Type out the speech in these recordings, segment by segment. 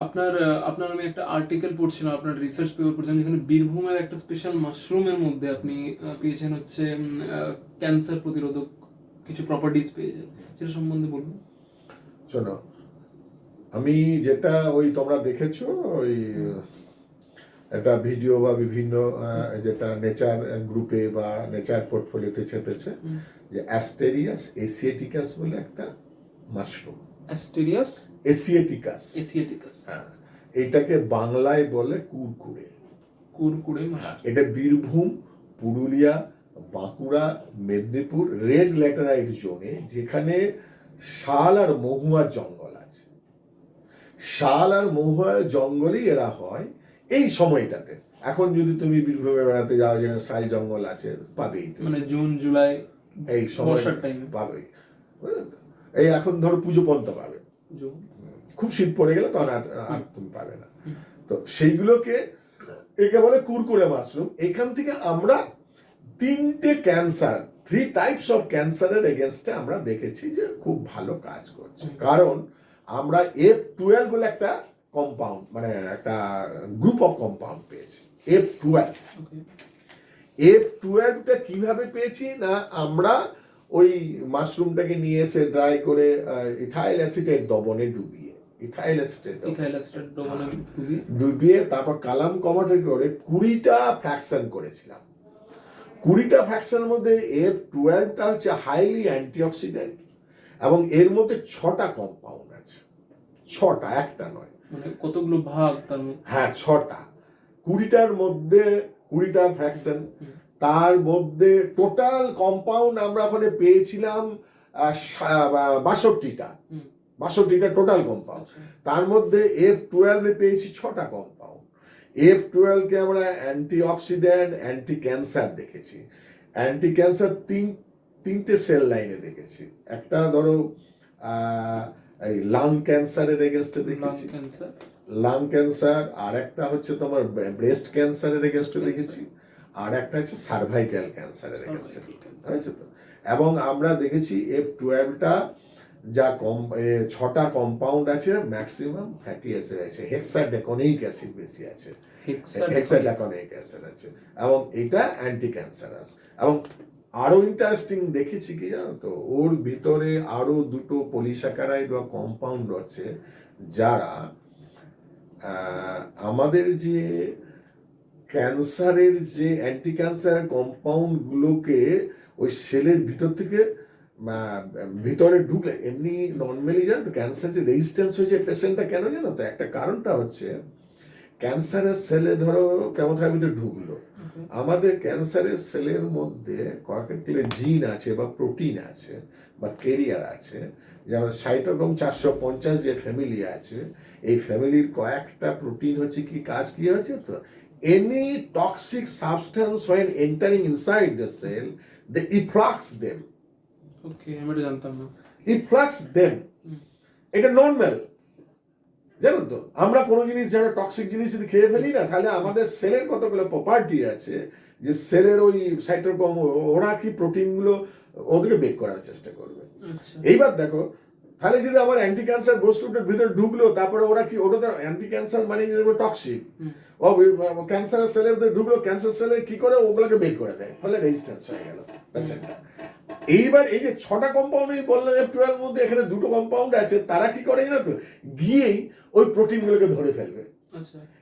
আপনার আপনার আমি একটা আর্টিকেল পড়ছিলাম, আপনার রিসার্চ পেপার পড়ছিলাম, যেখানে বীরভূমের একটা স্পেশাল মাশরুমের মধ্যে আপনি পেয়েছেন হচ্ছে ক্যান্সার প্রতিরোধক কিছু প্রপার্টিজ পেয়েছেন, সেটা সম্বন্ধে বলুন। শোনো, আমি যেটা ওই তোমরা দেখেছো ওই একটা ভিডিও বা বিভিন্ন যেটা নেচার গ্রুপে বা নেচার পোর্টফোলিওতে চেপেছে, যে অ্যাস্টেরিয়াস এসিয়েটিকাস বলে একটা মাশরুম। অ্যাস্টেরিয়াস এসিয়েটিকাস, এসিয়াটিকাস, হ্যাঁ, এইটাকে বাংলায় বলে কুরকুরে। কুরকুরে হ্যাঁ, মাশরুম। এটা বীরভূম, পুরুলিয়া, বাঁকুড়া, মেদিনীপুর রেড ল্যাটেরাইট জোনে, যেখানে শাল আর মহুয়ার জঙ্গল আছে। শাল আর মহুয়ার জঙ্গলই এরা হয় এই সময়টাতে। এখন যদি তুমি বীরভূমে বেড়াতে যাও, যেখানে শাল জঙ্গল আছে, পাবেই তুমি। মানে জুন জুলাই এই সময় টাইমে পাবেই। বুঝলে তো? এই এখন ধরো পুজো পর্যন্ত পাবে, জুন। খুব শীত পড়ে গেলে তখন আর তুমি পাবে না। তো সেইগুলোকে একে বলে কুরকুরে মাশরুম। এখান থেকে আমরা তিনটে ক্যান্সার, 3 টাইপস অফ ক্যান্সারের এগেনস্টে আমরা দেখেছি যে খুব ভালো কাজ করছে। কারণ আমরা F12 বলে একটা কম্পাউন্ড, মানে একটা গ্রুপ অফ কম্পাউন্ড পেয়েছি, F12। F12টা কিভাবে পেয়েছি না, আমরা ওই মাশরুমটাকে নিয়ে এসে ড্রাই করে ইথাইল অ্যাসিটেট দ্রবণে ডুবিয়ে তারপর কালাম কমাটে করে 20টা ফ্র্যাকশন করেছিলাম। 20টা ফ্র্যাকশনের মধ্যে F12টা হচ্ছে হাইলি অ্যান্টিঅক্সিডেন্ট, এবং এর মধ্যে 6টা কম্পাউন্ড আছে। 6টা, একটা নয়। মানে কতগুলো ভাগ তার মধ্যে? হ্যাঁ, 6টা। 20টার মধ্যে 20টা ফ্র্যাকশন, তার মধ্যে টোটাল কম্পাউন্ড আমরা ওখানে পেয়েছিলাম 62টা। 62টা টোটাল কম্পাউন্ড। তার মধ্যে F12 পেয়েছি 6টা কম্পাউন্ড। F12কে আমরা অ্যান্টি অক্সিডেন্ট, অ্যান্টি ক্যান্সার দেখেছি। অ্যান্টি ক্যান্সার তিনটে সেল লাইনে দেখেছি। একটা ধরো এই লাং ক্যান্সারের এগেনস্টে দেখেছি, লাং ক্যান্সার। আর একটা হচ্ছে তোমার ব্রেস্ট ক্যান্সারের এগেনস্টে দেখেছি, আর একটা হচ্ছে সার্ভাইকাল ক্যান্সারের এগেনস্টে, হয়েছে তো। এবং আমরা দেখেছি F12টা যা 6টা কম্পাউন্ড আছে, ম্যাক্সিমাম ফ্যাটি অ্যাসিড আছে, হেক্সাডেকনিক অ্যাসিড বেশি আছে, হেক্সাডেকনিক অ্যাসিড আছে, এবং এটা অ্যান্টি ক্যান্সারাস। এবং আরো ইন্টারেস্টিং দেখেছি কি জানো তো, ওর ভিতরে আরো 2টো পলিস্যাকারাইড বা কম্পাউন্ড আছে, যারা আমাদের যে ক্যান্সারের যে অ্যান্টি ক্যান্সার কম্পাউন্ড গুলোকে ওই সেলের ভিতর থেকে ভিতরে ঢুকলে, এমনি নর্মালি জানো তো ক্যান্সার যে রেজিস্ট্যান্স হয়েছে পেশেন্টটা কেন জানো তো, একটা কারণটা হচ্ছে ক্যান্সারের সেলে ধরো কেমোথেরাপিতে ভিতরে ঢুকলো, আমাদের ক্যান্সারের সেলের মধ্যে কয়েকটা জিন আছে বা প্রোটিন আছে বা ক্যারিয়ার আছে, যেমন সাইটোক্রোম 450 যে ফ্যামিলি আছে, এই ফ্যামিলির কয়েকটা প্রোটিন হচ্ছে কি কাজ কি হচ্ছে তো, any toxic substance when entering inside the cell, they efflux them. ওকে, আমি এটা জানতাম না। efflux them, এটা নর্মাল। জানো তো, আমরা কোনো জিনিস যারা টক্সিক জিনিস যদি খেয়ে ফেলি না, তাহলে আমাদের সেলের কতগুলো প্রপার্টি আছে, যে সেলের ওই সাইটোক্রোম, ওরা কি প্রোটিনগুলো ওদেরকে বেক করার চেষ্টা করবে। এইবার দেখো, তাহলে যদি আমার অ্যান্টি ক্যান্সার বস্তুটার ভিতরে ঢুকলো, তারপরে ওরা কি, ওটা তো অ্যান্টি ক্যান্সার মানে টক্সিক, ও ক্যান্সারের সেলের ভিতরে ঢুকলো, ক্যান্সার সেলে কি করে ওগুলোকে বেক করে দেয়, ফলে রেজিস্ট্যান্স হয়ে গেল পেশেন্টটা। এইবার এই যে 6টা কম্পাউন্ড বললাম F12 মধ্যে, এখানে 2টো কম্পাউন্ড আছে, তারা কি করে জানো তো, গিয়েই ওই প্রোটিনগুলোকে ধরে ফেলবে,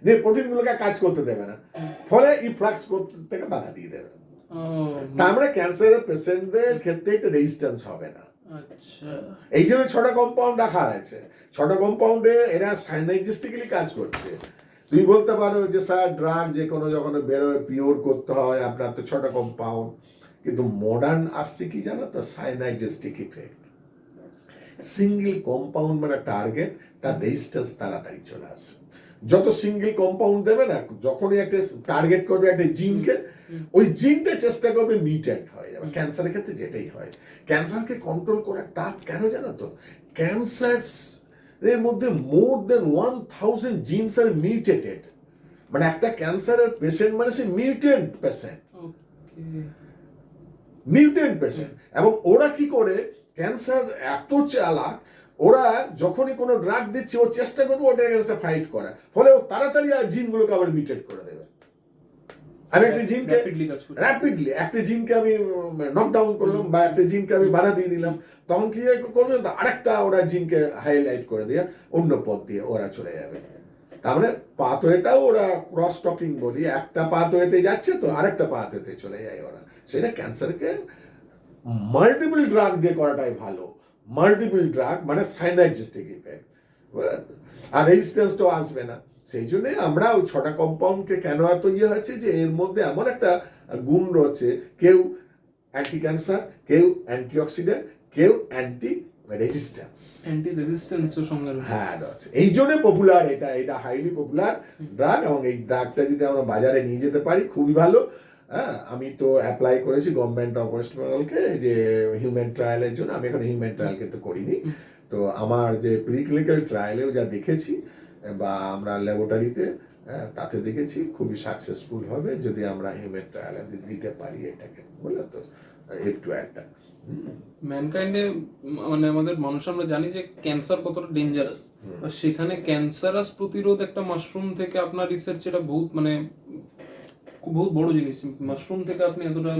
যে প্রোটিনগুলোকে কাজ করতে দেবে না, ফলে ইফ্লাক্স করতে থেকে বাধা দিয়ে দেবে। তার মানে ক্যান্সারের পেশেন্টদের ক্ষেত্রে এটা রেজিস্ট্যান্স হবে না। এই জন্য 6টা কম্পাউন্ড রাখা আছে। 6টা কম্পাউন্ডে এরা সাইনার্জিস্টিক্যালি কাজ করছে। তুমি বলতে পারো যে স্যার, ড্রাগ যে কোনো যখন বেরোয় পিওর করতে হয়, আপনার তো 6টা কম্পাউন্ড, কিন্তু মডার্ন আসছে কি জানো তো, সাইনার্জিস্টিক ইফেক্ট। সিঙ্গেল কম্পাউন্ড মানে টার্গেট, তার রেজিস্ট্যান্স তাড়াতাড়ি চলে আসে। যত সিঙ্গেল কম্পাউন্ড দেবে না, যখনই একটা টার্গেট করবে একটা জিনকে, ওই জিনটা চেষ্টা করবে মিউট্যান্ট হয়ে যাবে। ক্যান্সারের ক্ষেত্রে যেটাই হয়, ক্যান্সারকে কন্ট্রোল করা টাফ। কেন জানো তো, ক্যান্সার এর মধ্যে মোর দেন 1000 জিনস আর মিউটেটেড, মানে একটা ক্যান্সারের পেশেন্ট মানে সে মিউটেন্ট পেশেন্ট, মিউটেন্ট পেশেন্ট। এবং ওরা কি করে, ক্যান্সার এত চালাক, ওরা যখনই কোনো ড্রাগ দিচ্ছে ও চেষ্টা করবে ওটার এগেনস্টে ফাইট করা, ফলে ও তাড়াতাড়ি আর জিনগুলোকে আবার মিউটেট করে দেবে। আমি একটা জিনকে Rapidly কাজ করছে। র্যাপিডলি একটা জিনকে আমি নকডাউন করলাম বা একটা জিনকে আমি বাধা দিয়ে দিলাম, তখন কি করবে, আরেকটা ওরা জিনকে হাইলাইট করে দিয়ে অন্য পথ দিয়ে ওরা চলে যাবে। তার মানে পাথওয়েটাও ওরা ক্রস টকিং বলি, একটা পাথওয়েতে যাচ্ছে তো আরেকটা পাথওয়েতে চলে যায় ওরা। সেটা ক্যান্সারকে মাল্টিপল ড্রাগ দিয়ে করাটাই ভালো। মাল্টিপল ড্রাগ মানে সাইনার্জিস্টিক ইফেক্ট, আর রেজিস্ট্যান্স তো আসবে না। সেই জন্য আমরা ওই 6টা কম্পাউন্ডকে কেন এত ইয়ে হয়েছে যে এর মধ্যে এমন একটা গুণ রয়েছে, কেউ অ্যান্টি ক্যান্সার, কেউ অ্যান্টিঅক্সিডেন্ট, কেউ অ্যান্টি রেজিস্ট্যান্স, অ্যান্টি রেজিস্ট্যান্সের সঙ্গে রয়েছে। হ্যাঁ রয়েছে। এই জন্য পপুলার, এটা হাইলি পপুলার ড্রাগ, এবং এই ড্রাগটা যদি আমরা বাজারে নিয়ে যেতে পারি খুবই ভালো। হ্যাঁ, আমি তো অ্যাপ্লাই করেছি গভর্নমেন্ট অফ ওয়েস্ট বেঙ্গলকে যে হিউম্যান ট্রায়ালের জন্য। আমি এখন হিউম্যান ট্রায়াল কিন্তু করিনি, তো আমার যে প্রিক্লিনিক্যাল ট্রায়ালেও যা দেখেছি বা আমরা ল্যাবরেটরিতে তাতে দেখেছি খুবই সাকসেসফুল হবে যদি আমরা হিউম্যান ট্রায়ালে দিতে পারি এটাকে, বুঝলে তো, একটু একটা ম্যানকাইন্ডে মানে আমাদের মানুষ আমরা জানি যে ক্যান্সার কতটা ডেঞ্জারাস, সেখানে ক্যান্সারাস প্রতিরোধ একটা মাশরুম থেকে আপনার রিসার্চ, এটা বহুত মানে বহুত বড় জিনিস। মাশরুম থেকে আপনি এতটা